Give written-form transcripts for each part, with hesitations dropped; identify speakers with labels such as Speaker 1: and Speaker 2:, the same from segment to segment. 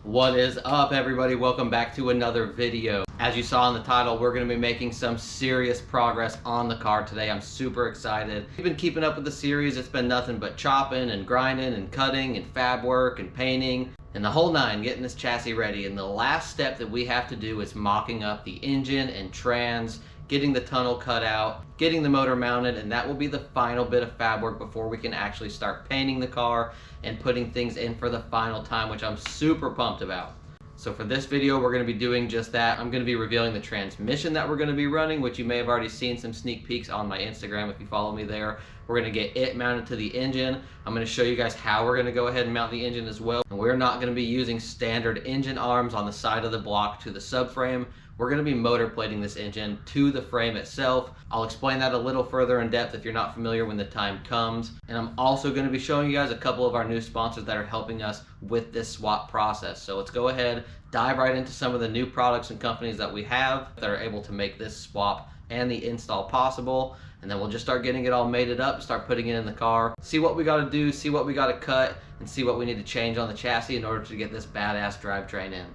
Speaker 1: What is up, everybody? Welcome back to another video. As you saw in the title, we're going to be making some serious progress on the car today. I'm super excited. We've been keeping up with the series. It's been nothing but chopping and grinding and cutting and fab work and painting and the whole nine, getting this chassis ready. And the last step that we have to do is mocking up the engine and trans, getting the tunnel cut out, getting the motor mounted, and that will be the final bit of fab work before we can actually start painting the car and putting things in for the final time, which I'm super pumped about. So for this video, we're going to be doing just that. I'm going to be revealing the transmission that we're going to be running, which you may have already seen some sneak peeks on my Instagram if you follow me there. We're going to get it mounted to the engine. I'm going to show you guys how we're going to go ahead and mount the engine as well. And we're not going to be using standard engine arms on the side of the block to the subframe. We're going to be motor plating this engine to the frame itself. I'll explain that a little further in depth if you're not familiar when the time comes. And I'm also going to be showing you guys a couple of our new sponsors that are helping us with this swap process. So let's go ahead, dive right into some of the new products and companies that we have that are able to make this swap and the install possible. And then we'll just start getting it all mated up, start putting it in the car, see what we got to do, see what we got to cut, and see what we need to change on the chassis in order to get this badass drivetrain in.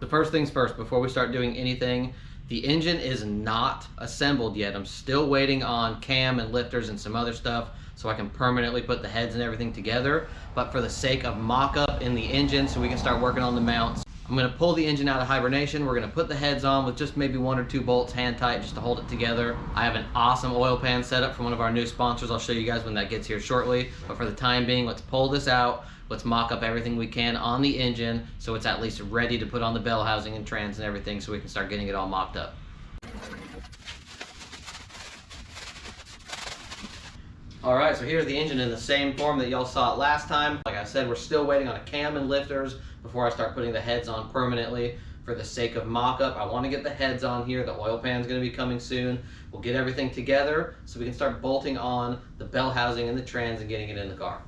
Speaker 1: The first things first, before we start doing anything, the engine is not assembled yet. I'm still waiting on cam and lifters and some other stuff so I can permanently put the heads and everything together. But for the sake of mock-up in the engine so we can start working on the mounts, I'm going to pull the engine out of hibernation. We're going to put the heads on with just maybe 1 or 2 bolts hand tight just to hold it together. I have an awesome oil pan setup from one of our new sponsors. I'll show you guys when that gets here shortly. But for the time being, let's pull this out. Let's mock up everything we can on the engine so it's at least ready to put on the bell housing and trans and everything so we can start getting it all mocked up. Alright, so here's the engine in the same form that y'all saw it last time. Like I said, we're still waiting on a cam and lifters before I start putting the heads on permanently. For the sake of mock-up, I want to get the heads on here. The oil pan's going to be coming soon. We'll get everything together so we can start bolting on the bell housing and the trans and getting it in the car.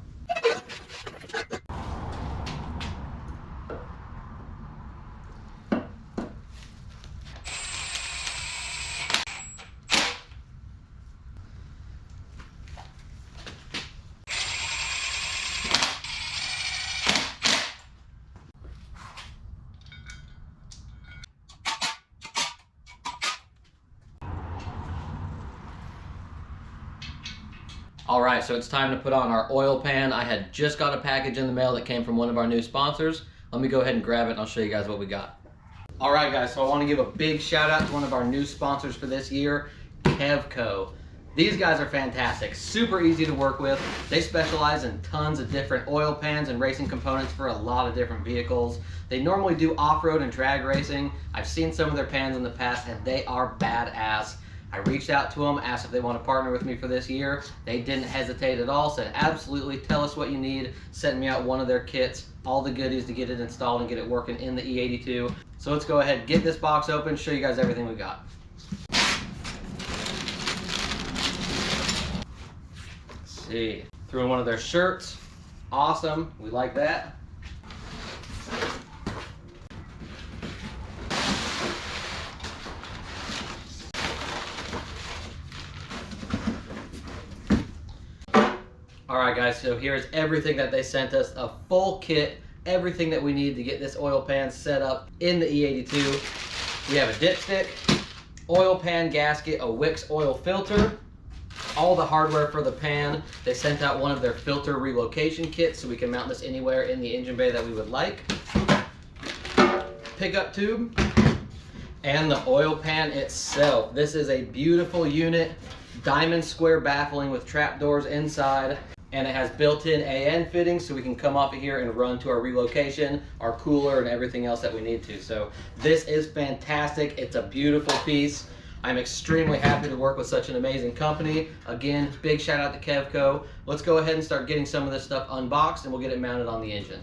Speaker 1: Alright, so it's time to put on our oil pan. I had just got a package in the mail that came from one of our new sponsors. Let me go ahead and grab it and I'll show you guys what we got. Alright guys, so I want to give a big shout out to one of our new sponsors for this year, Kevco. These guys are fantastic, super easy to work with. They specialize in tons of different oil pans and racing components for a lot of different vehicles. They normally do off-road and drag racing. I've seen some of their pans in the past and they are badass. I reached out to them, asked if they want to partner with me for this year. They didn't hesitate at all, said absolutely, tell us what you need, sent me out one of their kits, all the goodies to get it installed and get it working in the E82. So let's go ahead, get this box open, show you guys everything we got. Let's see, threw in one of their shirts, awesome, we like that. Alright guys, so here's everything that they sent us, a full kit, everything that we need to get this oil pan set up in the E82. We have a dipstick, oil pan gasket, a Wix oil filter, all the hardware for the pan. They sent out one of their filter relocation kits so we can mount this anywhere in the engine bay that we would like. Pickup tube, and the oil pan itself. This is a beautiful unit, diamond square baffling with trap doors inside. And it has built-in AN fittings so we can come off of here and run to our relocation, our cooler, and everything else that we need to. So this is fantastic. It's a beautiful piece. I'm extremely happy to work with such an amazing company. Again, big shout out to Kevco. Let's go ahead and start getting some of this stuff unboxed and we'll get it mounted on the engine.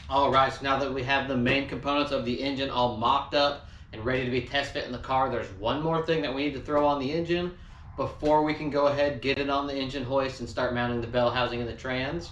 Speaker 1: Alright, so now that we have the main components of the engine all mocked up and ready to be test fit in the car, there's one more thing that we need to throw on the engine before we can go ahead, get it on the engine hoist and start mounting the bell housing and the trans.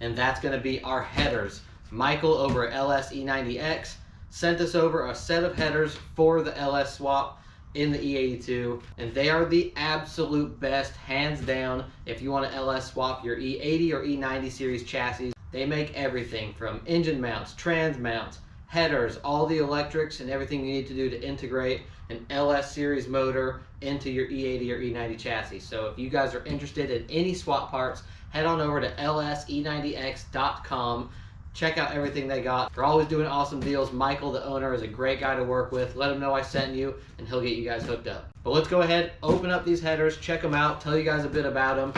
Speaker 1: And that's going to be our headers. Michael over at LS E90X sent us over a set of headers for the LS swap in the E82, and they are the absolute best, hands down. If you want to LS swap your E80 or E90 series chassis, they make everything from engine mounts, trans mounts, headers, all the electrics and everything you need to do to integrate an LS series motor into your E80 or E90 chassis. So if you guys are interested in any swap parts, head on over to lse90x.com. Check out everything they got. They're always doing awesome deals. Michael, the owner, is a great guy to work with. Let him know I sent you and he'll get you guys hooked up. But let's go ahead, open up these headers, check them out, tell you guys a bit about them.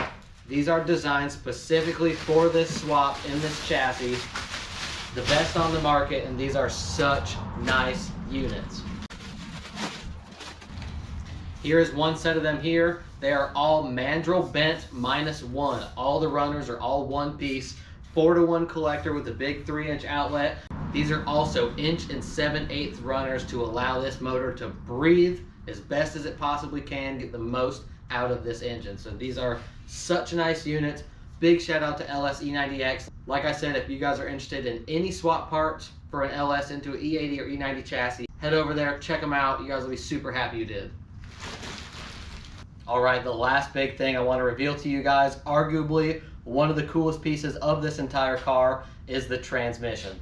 Speaker 1: These are designed specifically for this swap in this chassis. The best on the market, and these are such nice units. Here is one set of them here. They are all mandrel bent -1. All the runners are all one piece. 4-to-1 collector with a big 3-inch outlet. These are also 1 7/8" runners to allow this motor to breathe as best as it possibly can, get the most out of this engine. So these are such nice units. Big shout out to LS E90X. Like I said, if you guys are interested in any swap parts for an LS into an E80 or E90 chassis, head over there, check them out. You guys will be super happy you did. All right, the last big thing I want to reveal to you guys, arguably one of the coolest pieces of this entire car, is the transmission.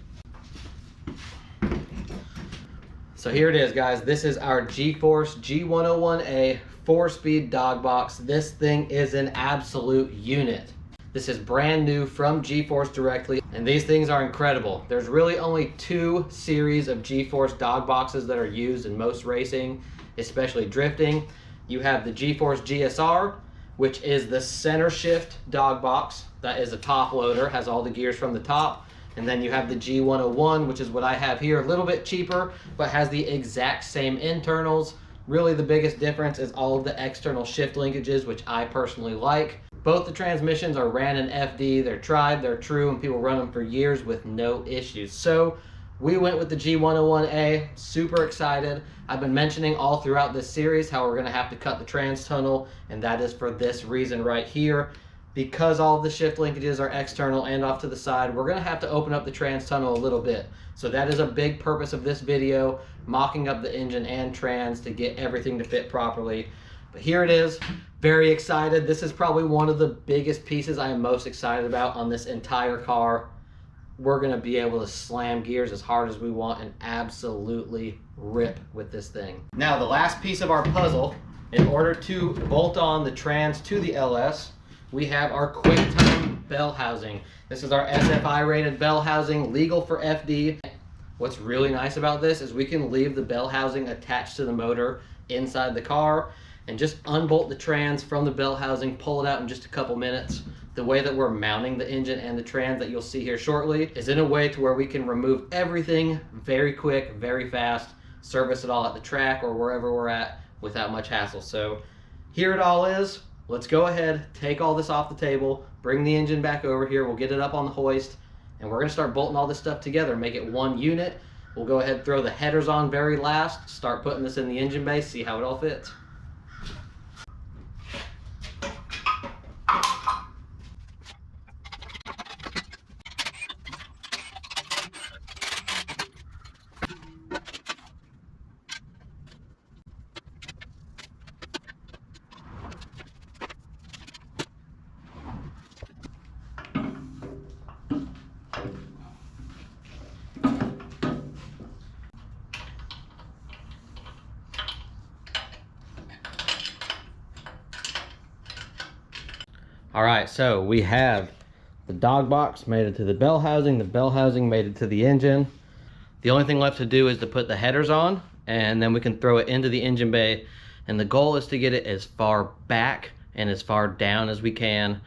Speaker 1: So here it is, guys. This is our G-Force G101A 4-speed Dogbox. This thing is an absolute unit. This is brand new from G-Force directly, and these things are incredible. There's really only 2 series of G-Force Dogboxes that are used in most racing, especially drifting. You have the G-Force GSR, which is the center shift dog box. That is a top loader, has all the gears from the top. And then you have the G101, which is what I have here, a little bit cheaper, but has the exact same internals. Really the biggest difference is all of the external shift linkages, which I personally like. Both the transmissions are ran in FD, they're tried, they're true, and people run them for years with no issues. So we went with the G101A, super excited. I've been mentioning all throughout this series how we're gonna have to cut the trans tunnel, and that is for this reason right here. Because all of the shift linkages are external and off to the side, we're gonna have to open up the trans tunnel a little bit. So that is a big purpose of this video, mocking up the engine and trans to get everything to fit properly. But here it is, very excited. This is probably one of the biggest pieces I am most excited about on this entire car. We're gonna be able to slam gears as hard as we want and absolutely rip with this thing. Now the last piece of our puzzle, in order to bolt on the trans to the LS, we have our QuickTime bell housing. This is our SFI rated bell housing, legal for FD. What's really nice about this is we can leave the bell housing attached to the motor inside the car and just unbolt the trans from the bell housing, pull it out in just a couple minutes. The way that we're mounting the engine and the trans that you'll see here shortly is in a way to where we can remove everything very quick, very fast, service it all at the track or wherever we're at without much hassle. So here it all is. Let's go ahead, take all this off the table, bring the engine back over here, we'll get it up on the hoist, and we're gonna start bolting all this stuff together, make it one unit. We'll go ahead and throw the headers on very last, start putting this in the engine bay, see how it all fits. All right, so we have the dog box made it to the bell housing made it to the engine. The only thing left to do is to put the headers on, and then we can throw it into the engine bay. And the goal is to get it as far back and as far down as we can,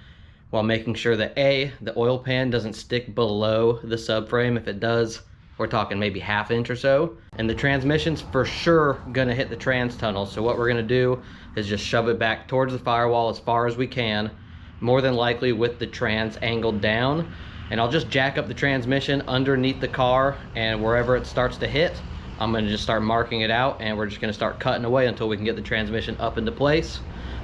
Speaker 1: while making sure that A, the oil pan doesn't stick below the subframe. If it does, we're talking maybe ½ inch or so. And the transmission's for sure gonna hit the trans tunnel. So what we're gonna do is just shove it back towards the firewall as far as we can, more than likely with the trans angled down. And I'll just jack up the transmission underneath the car, and wherever it starts to hit, I'm gonna just start marking it out, and we're just gonna start cutting away until we can get the transmission up into place.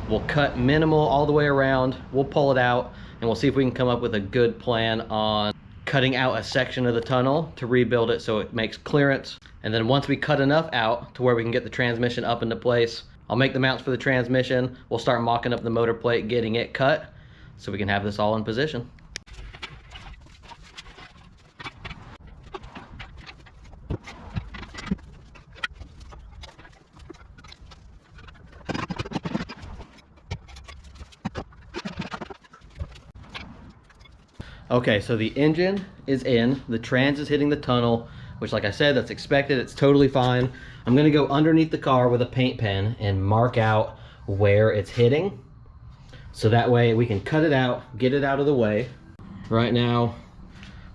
Speaker 1: We'll cut minimal all the way around, we'll pull it out, and we'll see if we can come up with a good plan on cutting out a section of the tunnel to rebuild it so it makes clearance. And then once we cut enough out to where we can get the transmission up into place, I'll make the mounts for the transmission. We'll start mocking up the motor plate, getting it cut so we can have this all in position. Okay, so the engine is in, the trans is hitting the tunnel, which like I said, that's expected, it's totally fine. I'm gonna go underneath the car with a paint pen and mark out where it's hitting. So that way we can cut it out, get it out of the way. Right now,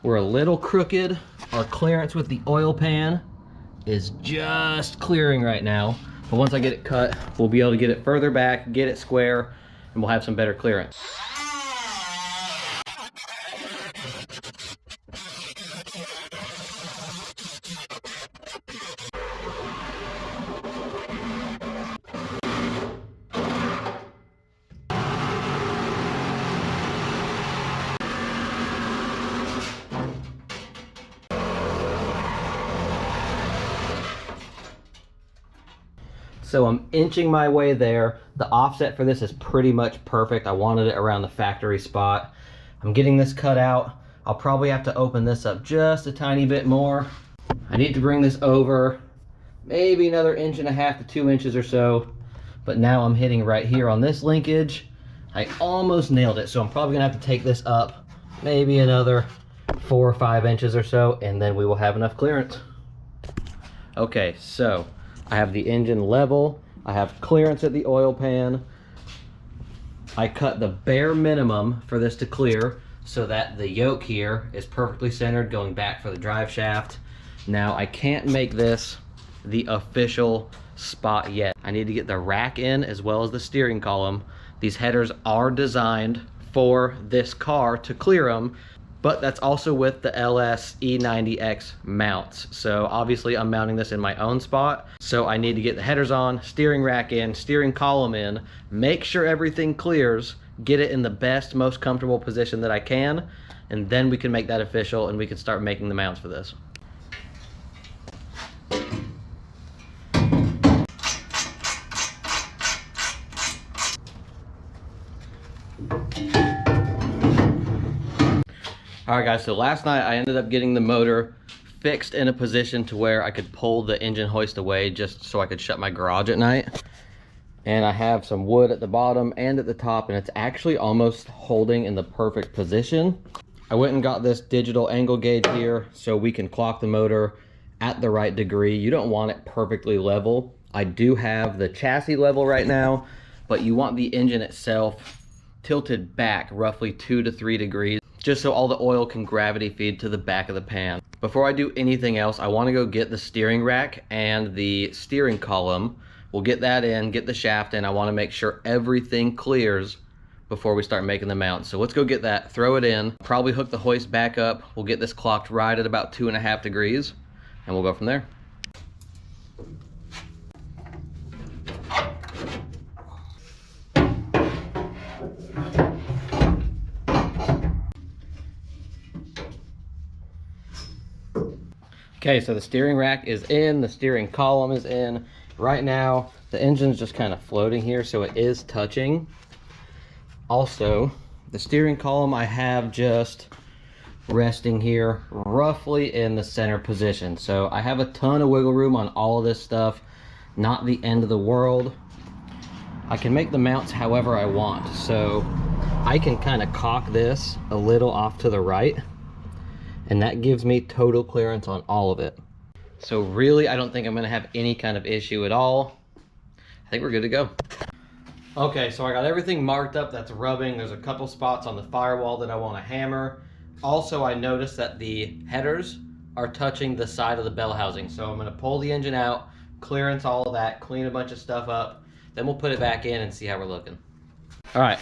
Speaker 1: we're a little crooked. Our clearance with the oil pan is just clearing right now. But once I get it cut, we'll be able to get it further back, get it square, and we'll have some better clearance. So I'm inching my way there. The offset for this is pretty much perfect. I wanted it around the factory spot. I'm getting this cut out. I'll probably have to open this up just a tiny bit more. I need to bring this over maybe another 1.5 to 2 inches or so. But now I'm hitting right here on this linkage. I almost nailed it. So I'm probably gonna have to take this up maybe another 4 or 5 inches or so, and then we will have enough clearance. Okay, so I have the engine level, I have clearance at the oil pan. I cut the bare minimum for this to clear so that the yoke here is perfectly centered going back for the drive shaft. Now I can't make this the official spot yet. I need to get the rack in as well as the steering column. These headers are designed for this car to clear them, but that's also with the LS E90X mounts. So obviously I'm mounting this in my own spot. So I need to get the headers on, steering rack in, steering column in, make sure everything clears, get it in the best, most comfortable position that I can, and then we can make that official and we can start making the mounts for this. Alright guys, so last night I ended up getting the motor fixed in a position to where I could pull the engine hoist away just so I could shut my garage at night. And I have some wood at the bottom and at the top, and it's actually almost holding in the perfect position. I went and got this digital angle gauge here so we can clock the motor at the right degree. You don't want it perfectly level. I do have the chassis level right now, but you want the engine itself tilted back roughly 2 to 3 degrees. Just so all the oil can gravity feed to the back of the pan. Before I do anything else, I want to go get the steering rack and the steering column. We'll get that in, get the shaft in. I want to make sure everything clears before we start making the mount. So let's go get that, throw it in, probably hook the hoist back up. We'll get this clocked right at about 2.5 degrees, and we'll go from there. Okay, so the steering rack is in, the steering column is in. Right now, the engine's just kind of floating here, so it is touching. Also, the steering column I have just resting here, roughly in the center position. So I have a ton of wiggle room on all of this stuff, not the end of the world. I can make the mounts however I want, so I can kind of cock this a little off to the right, and that gives me total clearance on all of it. So really, I don't think I'm gonna have any kind of issue at all. I think we're good to go. Okay, so I got everything marked up that's rubbing. There's a couple spots on the firewall that I wanna hammer. Also, I noticed that the headers are touching the side of the bell housing. So I'm gonna pull the engine out, clearance all of that, clean a bunch of stuff up, then we'll put it back in and see how we're looking. All right,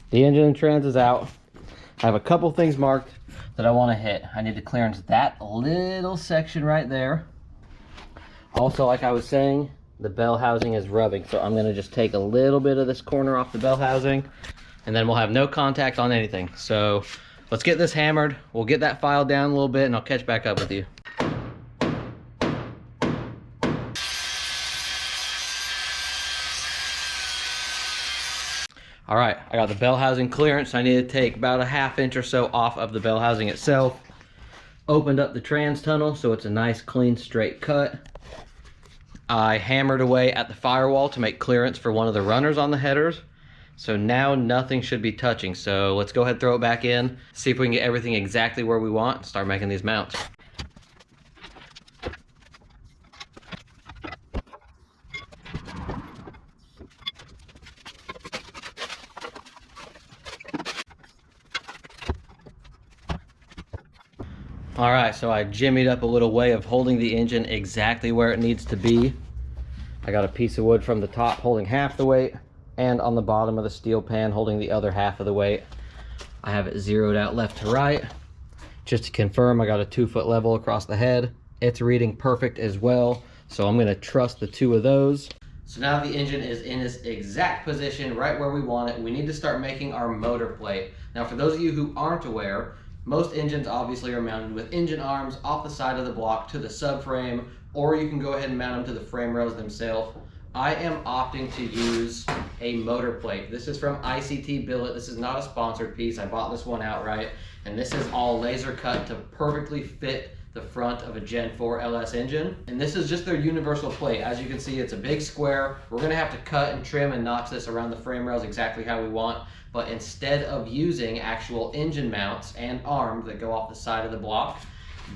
Speaker 1: the engine and trans is out. I have a couple things marked that I want to hit. I need to clearance that little section right there. Also, like I was saying, the bell housing is rubbing, so I'm going to just take a little bit of this corner off the bell housing, and then we'll have no contact on anything. So let's get this hammered. We'll get that file down a little bit and I'll catch back up with you. All right, I got the bell housing clearance. I need to take about a 1/2 inch or so off of the bell housing itself. Opened up the trans tunnel so it's a nice, clean, straight cut. I hammered away at the firewall to make clearance for one of the runners on the headers. So now nothing should be touching. So let's go ahead and throw it back in, see if we can get everything exactly where we want, and start making these mounts. All right, so I jimmied up a little way of holding the engine exactly where it needs to be. I got a piece of wood from the top holding half the weight, and on the bottom of the steel pan holding the other half of the weight. I have it zeroed out left to right. Just to confirm, I got a 2-foot level across the head. It's reading perfect as well, so I'm gonna trust the 2 of those. So now the engine is in its exact position, right where we want it. We need to start making our motor plate. Now, for those of you who aren't aware, most engines obviously are mounted with engine arms off the side of the block to the subframe, or you can go ahead and mount them to the frame rails themselves. I am opting to use a motor plate. This is from ICT Billet. This is not a sponsored piece. I bought this one outright, and this is all laser cut to perfectly fit the front of a Gen 4 LS engine. And this is just their universal plate. As you can see, it's a big square. We're gonna have to cut and trim and notch this around the frame rails exactly how we want. But instead of using actual engine mounts and arms that go off the side of the block,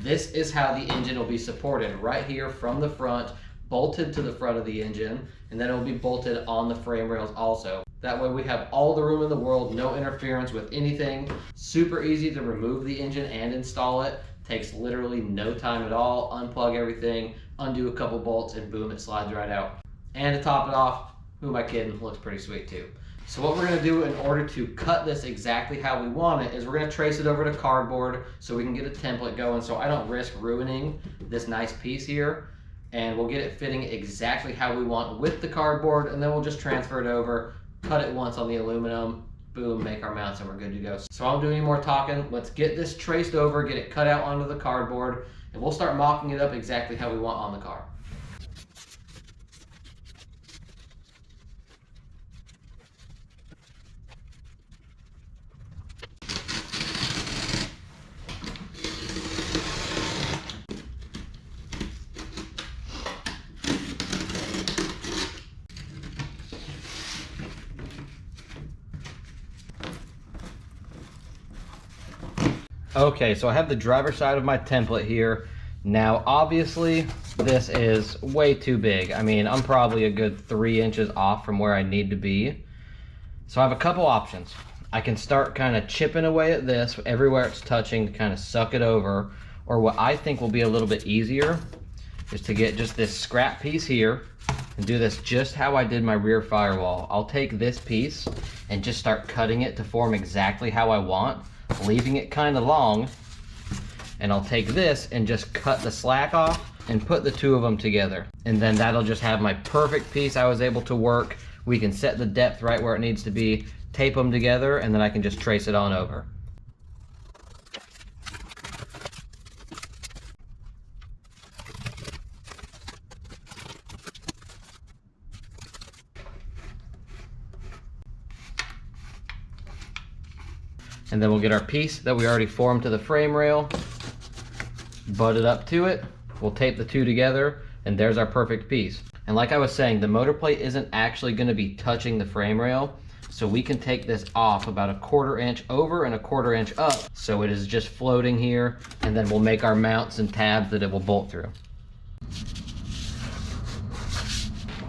Speaker 1: this is how the engine will be supported right here from the front, bolted to the front of the engine, and then it will be bolted on the frame rails also. That way we have all the room in the world, no interference with anything. Super easy to remove the engine and install it. Takes literally no time at all. Unplug everything, undo a couple bolts, and boom, it slides right out. And to top it off, who am I kidding, looks pretty sweet too. So what we're gonna do in order to cut this exactly how we want it is we're gonna trace it over to cardboard so we can get a template going so I don't risk ruining this nice piece here. And we'll get it fitting exactly how we want with the cardboard, and then we'll just transfer it over, cut it once on the aluminum, boom, make our mounts, and we're good to go. So I won't do any more talking. Let's get this traced over, get it cut out onto the cardboard, and we'll start mocking it up exactly how we want on the car. Okay, so I have the driver's side of my template here. Now, obviously, this is way too big. I mean, I'm probably a good 3 inches off from where I need to be. So I have a couple options. I can start kind of chipping away at this everywhere it's touching to kind of suck it over. Or what I think will be a little bit easier is to get just this scrap piece here and do this just how I did my rear firewall. I'll take this piece and just start cutting it to form exactly how I want, leaving it kind of long, and I'll take this and just cut the slack off and put the 2 of them together, and then that'll just have my perfect piece I was able to work. We can set the depth right where it needs to be, tape them together, and then I can just trace it on over. And then we'll get our piece that we already formed to the frame rail, butt it up to it, we'll tape the 2 together, and there's our perfect piece. And like I was saying, the motor plate isn't actually going to be touching the frame rail, so we can take this off about a 1/4 inch over and a 1/4 inch up, so it is just floating here, and then we'll make our mounts and tabs that it will bolt through.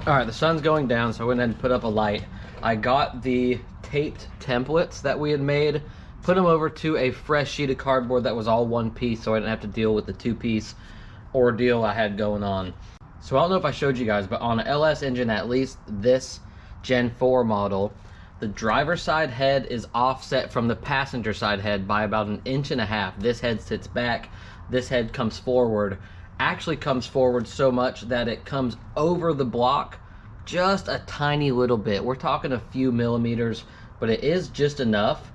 Speaker 1: All right, the sun's going down, so I went ahead and put up a light. I got the taped templates that we had made, put them over to a fresh sheet of cardboard that was all one piece, so I didn't have to deal with the 2-piece ordeal I had going on. So I don't know if I showed you guys, but on an LS engine, at least this Gen 4 model, the driver's side head is offset from the passenger side head by about 1.5 inches. This head sits back, this head comes forward. Actually comes forward so much that it comes over the block just a tiny little bit. We're talking a few millimeters, but it is just enough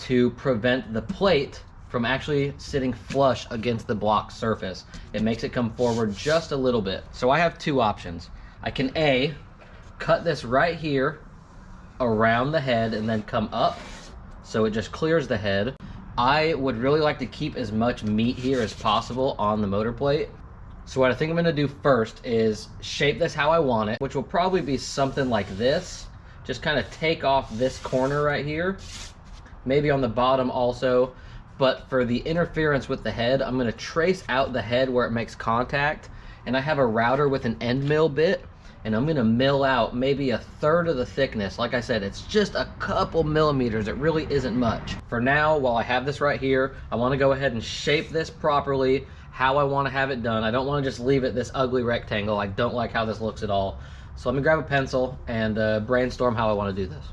Speaker 1: to prevent the plate from actually sitting flush against the block surface. It makes it come forward just a little bit. So I have two options. I can A, cut this right here around the head and then come up so it just clears the head. I would really like to keep as much meat here as possible on the motor plate. So what I think I'm gonna do first is shape this how I want it, which will probably be something like this. Just kind of take off this corner right here, maybe on the bottom also. But for the interference with the head, I'm gonna trace out the head where it makes contact. And I have a router with an end mill bit, and I'm gonna mill out maybe 1/3 of the thickness. Like I said, it's just a couple millimeters. It really isn't much. For now, while I have this right here, I wanna go ahead and shape this properly, how I wanna have it done. I don't wanna just leave it this ugly rectangle. I don't like how this looks at all. So let me grab a pencil and brainstorm how I wanna do this.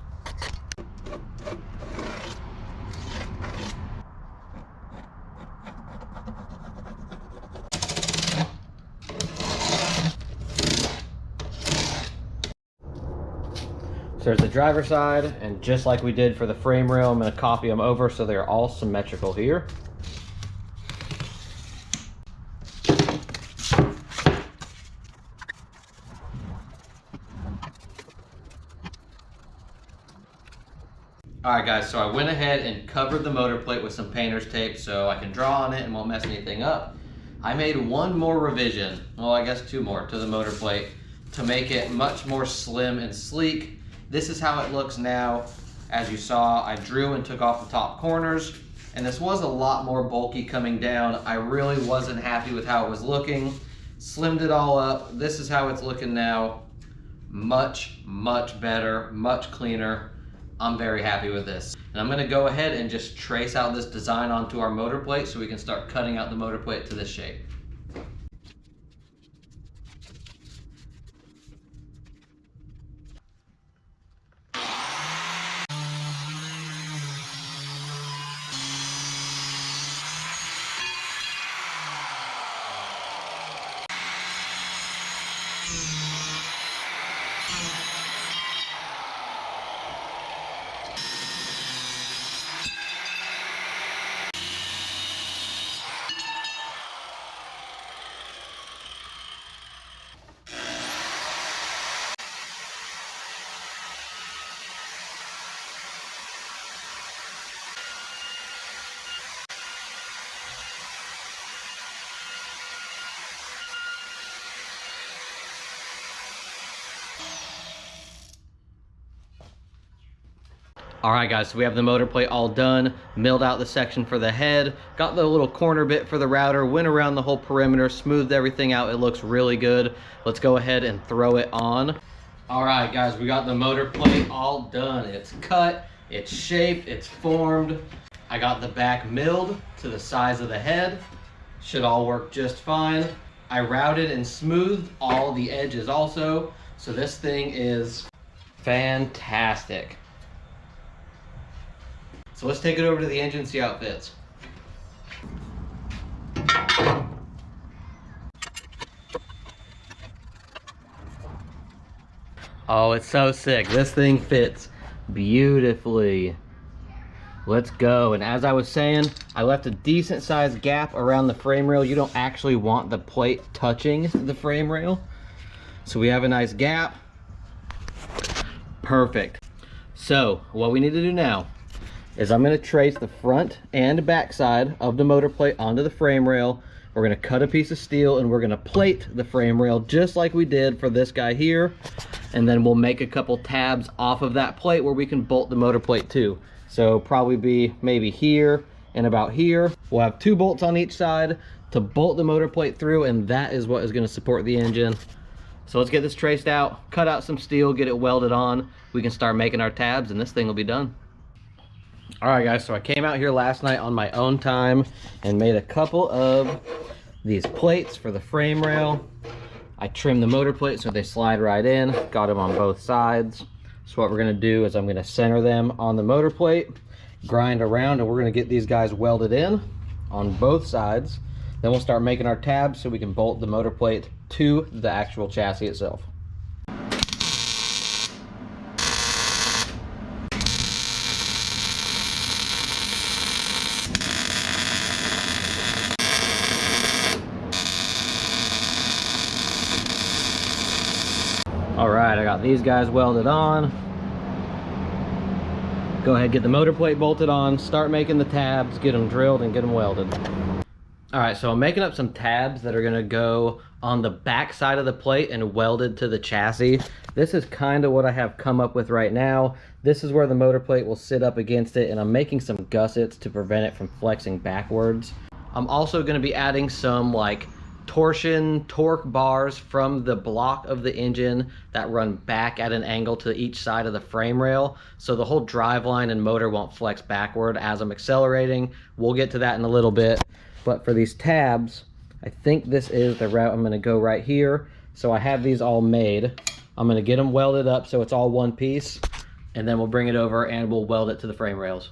Speaker 1: So there's the driver's side, and just like we did for the frame rail, I'm going to copy them over so they're all symmetrical here. Alright guys, so I went ahead and covered the motor plate with some painter's tape so I can draw on it and won't mess anything up. I made one more revision, well I guess two more, to the motor plate to make it much more slim and sleek. This is how it looks now. As you saw, I drew and took off the top corners, and this was a lot more bulky coming down. I really wasn't happy with how it was looking. Slimmed it all up. This is how it's looking now. Much, much better, much cleaner. I'm very happy with this. And I'm gonna go ahead and just trace out this design onto our motor plate so we can start cutting out the motor plate to this shape. All right guys, so we have the motor plate all done, milled out the section for the head, got the little corner bit for the router, went around the whole perimeter, smoothed everything out. It looks really good. Let's go ahead and throw it on. All right guys, we got the motor plate all done. It's cut, it's shaped, it's formed. I got the back milled to the size of the head. Should all work just fine. I routed and smoothed all the edges also. So this thing is fantastic. So let's take it over to the engine and see how it fits. Oh, it's so sick. This thing fits beautifully. Let's go. And as I was saying, I left a decent sized gap around the frame rail. You don't actually want the plate touching the frame rail. So we have a nice gap. Perfect. So what we need to do now is I'm going to trace the front and back side of the motor plate onto the frame rail. We're going to cut a piece of steel and we're going to plate the frame rail just like we did for this guy here. And then we'll make a couple tabs off of that plate where we can bolt the motor plate to. So probably be maybe here and about here. We'll have 2 bolts on each side to bolt the motor plate through, and that is what is going to support the engine. So let's get this traced out, cut out some steel, get it welded on. We can start making our tabs and this thing will be done. All right guys, so I came out here last night on my own time and made a couple of these plates for the frame rail. I trimmed the motor plate so they slide right in, got them on both sides. So what we're gonna do is I'm gonna center them on the motor plate, grind around, and we're gonna get these guys welded in on both sides. Then we'll start making our tabs so we can bolt the motor plate to the actual chassis itself. All right, I got these guys welded on. Go ahead, get the motor plate bolted on, start making the tabs, get them drilled and get them welded. All right, so I'm making up some tabs that are gonna go on the back side of the plate and welded to the chassis. This is kind of what I have come up with right now. This is where the motor plate will sit up against it, and I'm making some gussets to prevent it from flexing backwards. I'm also gonna be adding some like torsion torque bars from the block of the engine that run back at an angle to each side of the frame rail, so the whole drive line and motor won't flex backward as I'm accelerating. We'll get to that in a little bit. But for these tabs, I think this is the route I'm gonna go right here. So I have these all made. I'm gonna get them welded up so it's all one piece, and then we'll bring it over and we'll weld it to the frame rails.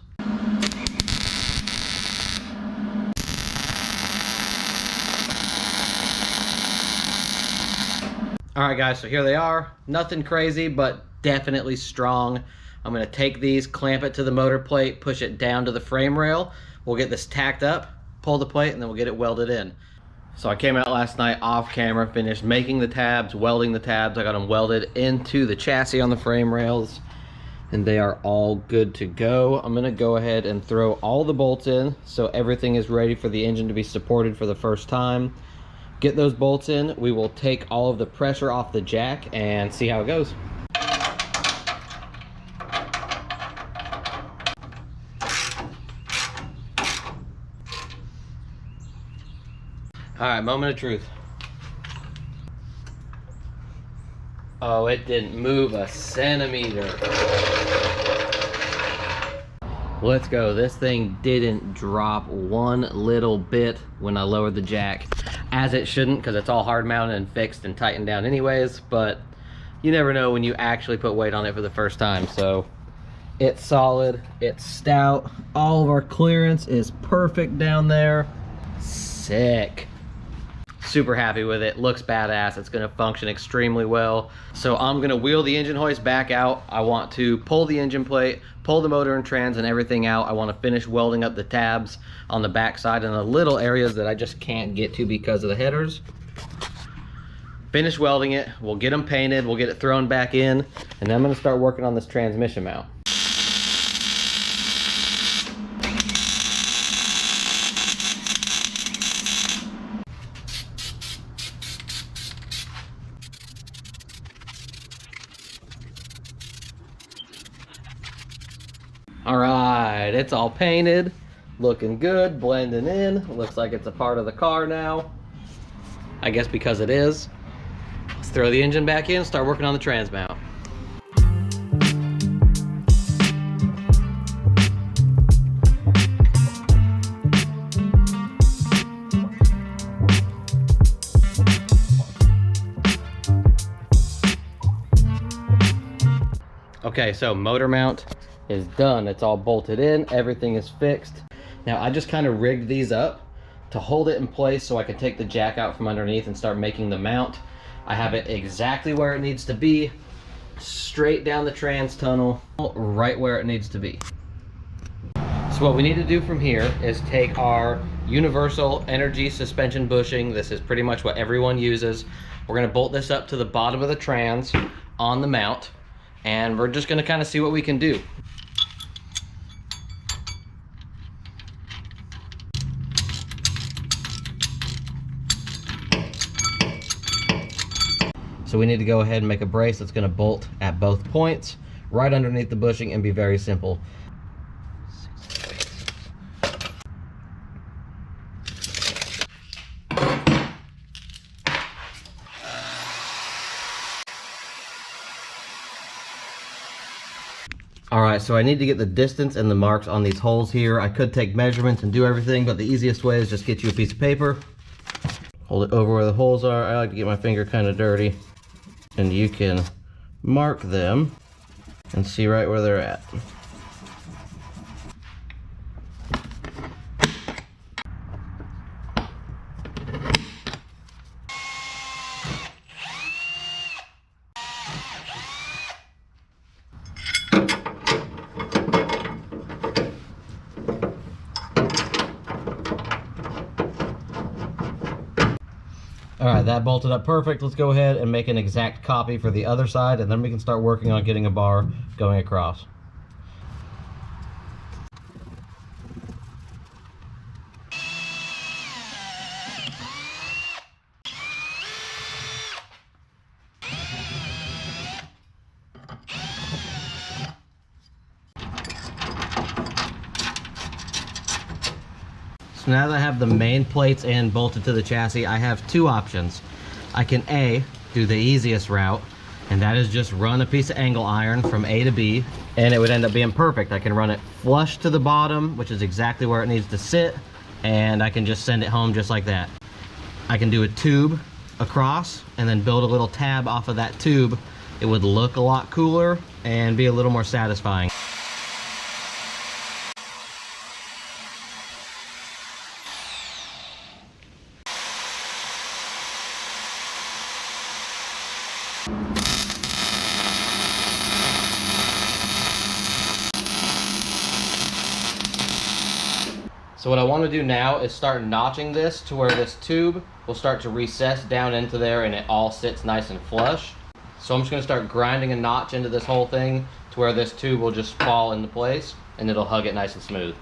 Speaker 1: All right guys, so here they are. Nothing crazy, but definitely strong. I'm gonna take these, clamp it to the motor plate, push it down to the frame rail. We'll get this tacked up, pull the plate, and then we'll get it welded in. So I came out last night off camera, finished making the tabs, welding the tabs. I got them welded into the chassis on the frame rails, and they are all good to go. I'm gonna go ahead and throw all the bolts in so everything is ready for the engine to be supported for the first time. Get those bolts in, we will take all of the pressure off the jack and see how it goes. All right, moment of truth. Oh, it didn't move a centimeter. Let's go. This thing didn't drop one little bit when I lowered the jack, as it shouldn't, because it's all hard mounted and fixed and tightened down anyways, but you never know when you actually put weight on it for the first time. So it's solid, it's stout, all of our clearance is perfect down there. Sick. Super happy with it. Looks badass. It's going to function extremely well. So I'm going to wheel the engine hoist back out. I want to pull the engine plate, pull the motor and trans and everything out. I want to finish welding up the tabs on the back side and the little areas that I just can't get to because of the headers. Finish welding it. We'll get them painted. We'll get it thrown back in, and then I'm going to start working on this transmission mount. All right, it's all painted, looking good, blending in. Looks like it's a part of the car now. I guess because it is. Let's throw the engine back in, start working on the trans mount. Okay, so motor mount is done. It's all bolted in, everything is fixed. Now I just kind of rigged these up to hold it in place so I can take the jack out from underneath and start making the mount. I have it exactly where it needs to be, straight down the trans tunnel, right where it needs to be. So what we need to do from here is take our universal energy suspension bushing. This is pretty much what everyone uses. We're going to bolt this up to the bottom of the trans on the mount, and we're just going to kind of see what we can do. So we need to go ahead and make a brace that's going to bolt at both points, right underneath the bushing, and be very simple. All right, so I need to get the distance and the marks on these holes here. I could take measurements and do everything, but the easiest way is just get you a piece of paper, hold it over where the holes are. I like to get my finger kind of dirty, and you can mark them and see right where they're at. All right, that bolted up perfect. Let's go ahead and make an exact copy for the other side, and then we can start working on getting a bar going across. So now that I have the main plates in bolted to the chassis, I have two options. I can A, do the easiest route, and that is just run a piece of angle iron from A to B, and it would end up being perfect. I can run it flush to the bottom, which is exactly where it needs to sit, and I can just send it home just like that. I can do a tube across and then build a little tab off of that tube. It would look a lot cooler and be a little more satisfying. So what I want to do now is start notching this to where this tube will start to recess down into there and it all sits nice and flush. So I'm just going to start grinding a notch into this whole thing to where this tube will just fall into place and it'll hug it nice and smooth.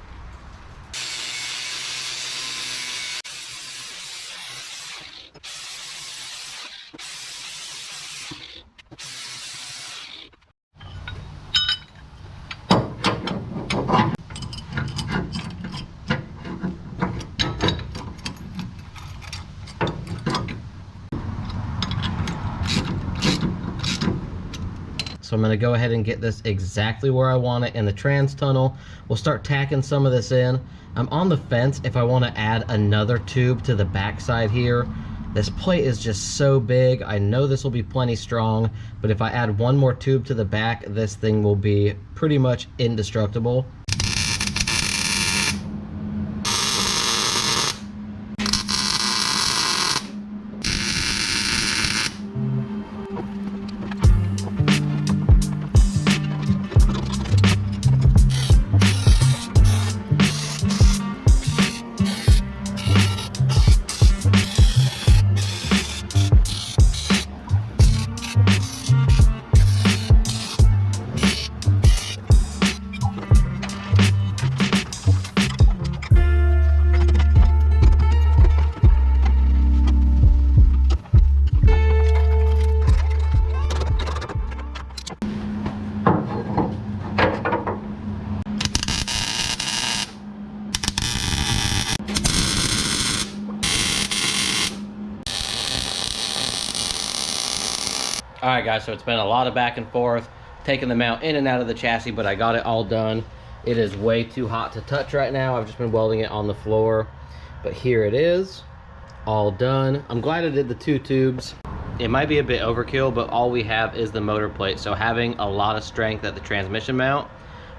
Speaker 1: So I'm going to go ahead and get this exactly where I want it in the trans tunnel. We'll start tacking some of this in. I'm on the fence if I want to add another tube to the back side here. This plate is just so big. I know this will be plenty strong, but if I add one more tube to the back, this thing will be pretty much indestructible. Alright guys, so it's been a lot of back and forth, taking the mount in and out of the chassis, but I got it all done. It is way too hot to touch right now. I've just been welding it on the floor, but here it is, all done. I'm glad I did the two tubes. It might be a bit overkill, but all we have is the motor plate, so having a lot of strength at the transmission mount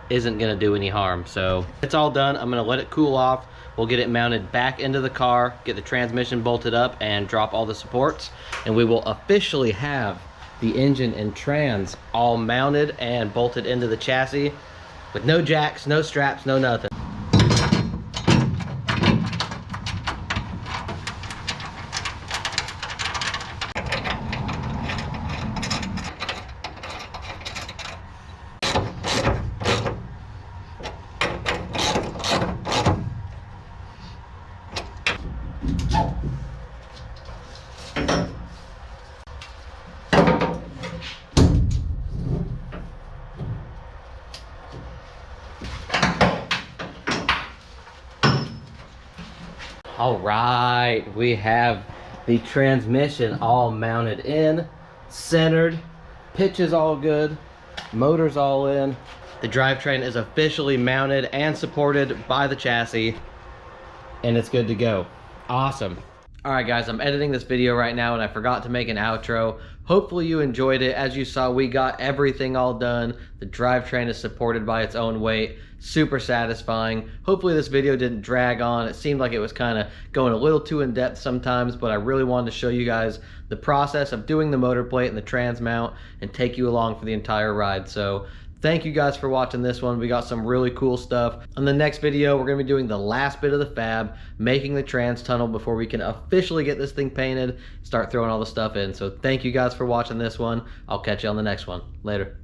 Speaker 1: isn't going to do any harm. So it's all done. I'm going to let it cool off. We'll get it mounted back into the car, get the transmission bolted up, and drop all the supports, and we will officially have the engine and trans all mounted and bolted into the chassis with no jacks, no straps, no nothing. All right, we have the transmission all mounted in, centered, pitch is all good, motor's all in. The drivetrain is officially mounted and supported by the chassis, and it's good to go. Awesome. All right guys, I'm editing this video right now and I forgot to make an outro. Hopefully you enjoyed it. As you saw, we got everything all done. The drivetrain is supported by its own weight. Super satisfying. Hopefully this video didn't drag on. It seemed like it was kind of going a little too in depth sometimes, but I really wanted to show you guys the process of doing the motor plate and the trans mount and take you along for the entire ride. So Thank you guys for watching this one. We got some really cool stuff. On the next video, we're gonna be doing the last bit of the fab, making the trans tunnel before we can officially get this thing painted, start throwing all the stuff in. So thank you guys for watching this one. I'll catch you on the next one. Later.